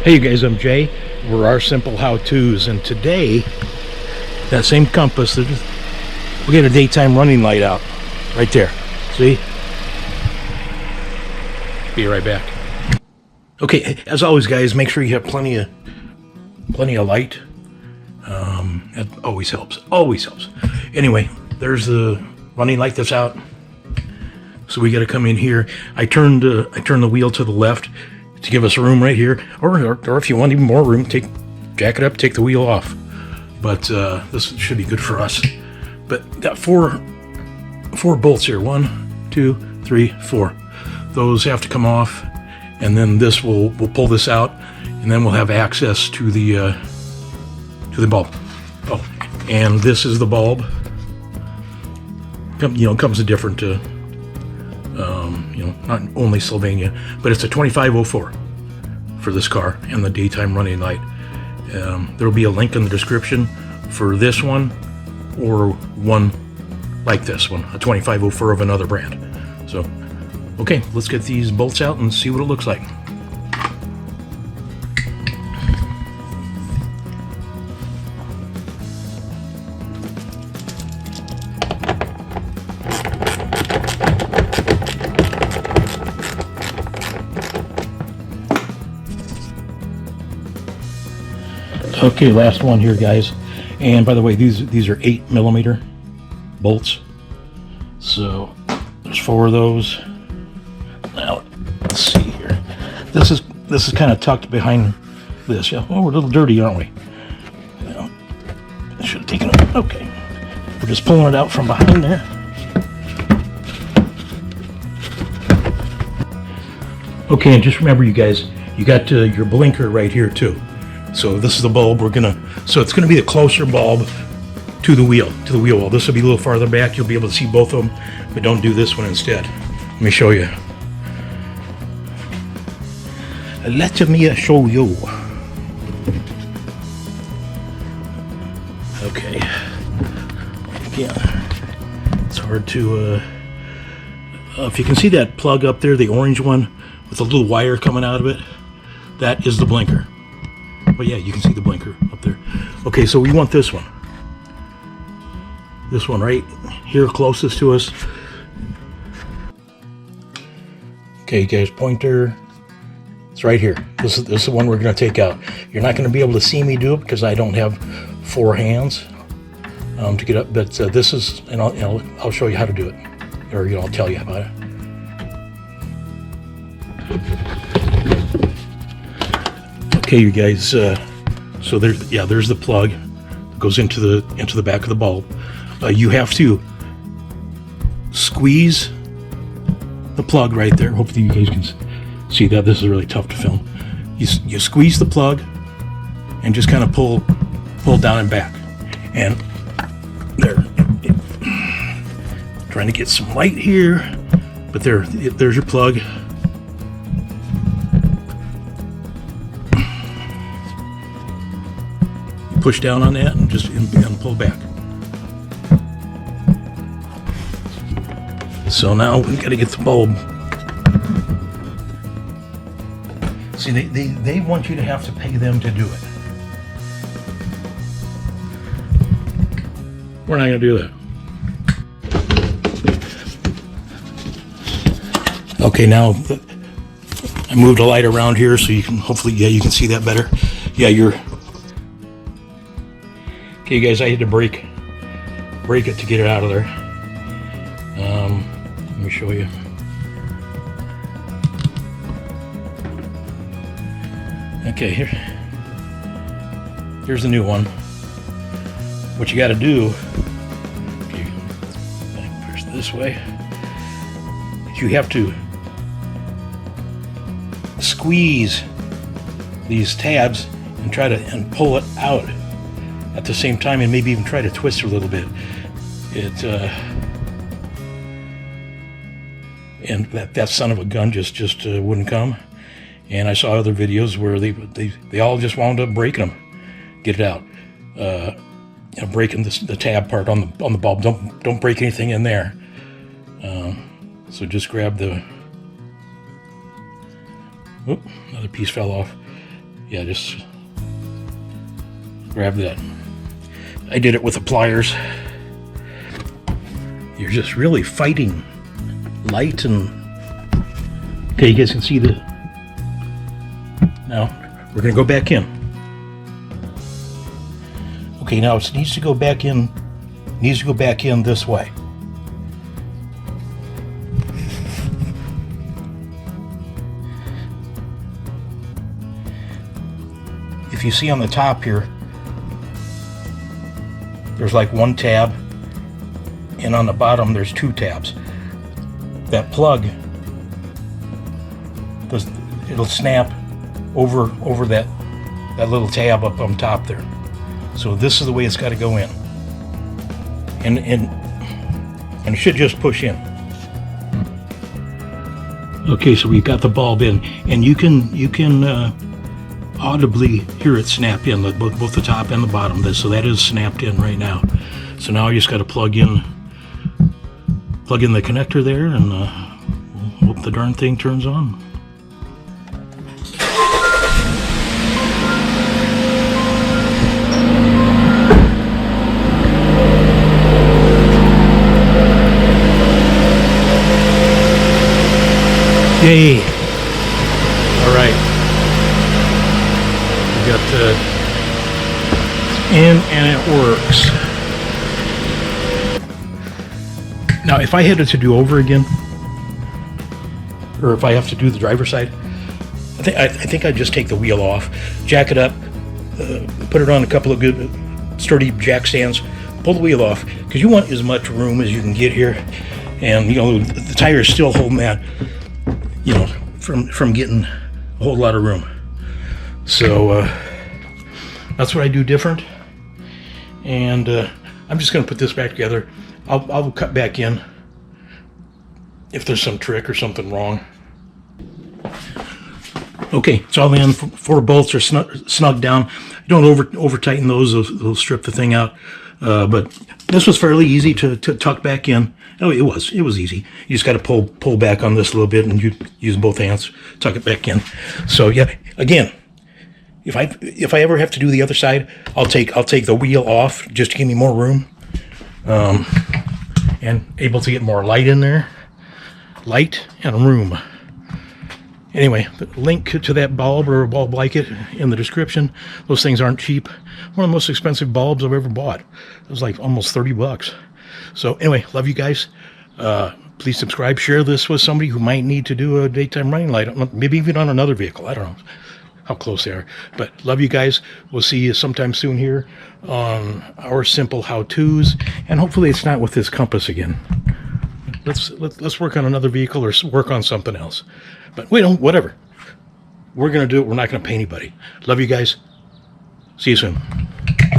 Hey you guys, I'm Jay. We're our simple how-tos, and today that same compass, we got a daytime running light out right there. See? Be right back. Okay, as always, guys, make sure you have plenty of light. That always helps. Always helps. Anyway, there's the running light that's out. So we got to come in here. I turned the wheel to the left to give us room right here, or if you want even more room, jack it up, take the wheel off. But this should be good for us. But got four bolts here. 1, 2, 3, 4. Those have to come off, and then this we'll pull this out, and then we'll have access to the bulb. Oh, and this is the bulb. Comes a different. Not only Sylvania, but it's a 2504 for this car and the daytime running light. There'll be a link in the description for this one or one like this one, a 2504 of another brand. So, okay, let's get these bolts out and see what it looks like. Okay, last one here, guys. And by the way, these are 8mm bolts. So there's 4 of those. Now let's see here. This is kind of tucked behind this. Yeah. Oh, we're a little dirty, aren't we? I should have taken it. Okay. We're just pulling it out from behind there. Okay, and just remember, you guys, you got your blinker right here too. So this is the bulb so it's gonna be the closer bulb to the wheel well. This will be a little farther back. You'll be able to see both of them, but don't do this one instead. Let me show you. Let me show you. Okay. Yeah. It's hard to, if you can see that plug up there, the orange one with a little wire coming out of it, that is the blinker. But yeah, you can see the blinker up there. Okay, so we want this one. This one right here closest to us. Okay, guys, pointer. It's right here. This is the one we're going to take out. You're not going to be able to see me do it because I don't have 4 hands to get up. But this is, and I'll show you how to do it, or I'll tell you about it. Okay, you guys. So there's the plug that goes into the back of the bulb. You have to squeeze the plug right there. Hopefully you guys can see that. This is really tough to film. You squeeze the plug and just kind of pull down and back. And there. Trying to get some light here, but there's your plug. Push down on that and just pull back. So now we got to get the bulb. See, they want you to have to pay them to do it. We're not going to do that. Okay, now I moved a light around here so you can hopefully, you can see that better. Yeah, okay, guys, I had to break it to get it out of there. Let me show you. Okay, here's the new one. What you got to do, push this way, you have to squeeze these tabs and try to pull it out at the same time, and maybe even try to twist it a little bit. And that son of a gun just wouldn't come. And I saw other videos where they all just wound up breaking them. Get it out. Breaking the tab part on the bulb. Don't break anything in there. So just grab the. Oop, another piece fell off. Yeah, just grab that. I did it with the pliers. You're just really fighting light and... Okay, you guys can see the... Now, we're going to go back in. Okay, now it needs to go back in. Needs to go back in this way. If you see on the top here, there's like one tab, and on the bottom there's two tabs. That plug, it'll snap over that little tab up on top there. So this is the way it's got to go in, and it should just push in. Okay, so we've got the bulb in, and you can audibly hear it snap in, both the top and the bottom. So that is snapped in right now. So now you just got to plug in the connector there, and hope the darn thing turns on. Yay! All right. Got in, and it works. Now, if I had it to do over again, or if I have to do the driver's side, I think I'd just take the wheel off, jack it up, put it on a couple of good sturdy jack stands, pull the wheel off, because you want as much room as you can get here, and the tire is still holding that, from getting a whole lot of room. So that's what I do different, and I'm just going to put this back together. I'll cut back in if there's some trick or something wrong. Okay, it's all in. Four bolts are snug down. You don't over tighten those; they'll strip the thing out. But this was fairly easy to tuck back in. Oh, it was easy. You just got to pull back on this a little bit, and you use both hands, tuck it back in. So yeah, again. If I ever have to do the other side, I'll take the wheel off just to give me more room, and able to get more light in there, light and room. Anyway, the link to that bulb or a bulb like it in the description. Those things aren't cheap. One of the most expensive bulbs I've ever bought. It was like almost $30. So anyway, love you guys. Please subscribe, share this with somebody who might need to do a daytime running light, maybe even on another vehicle. I don't know how close they are, but love you guys. We'll see you sometime soon here on our simple how-tos, and hopefully it's not with this compass again. Let's work on another vehicle or work on something else. But whatever. We're gonna do it. We're not gonna pay anybody. Love you guys. See you soon.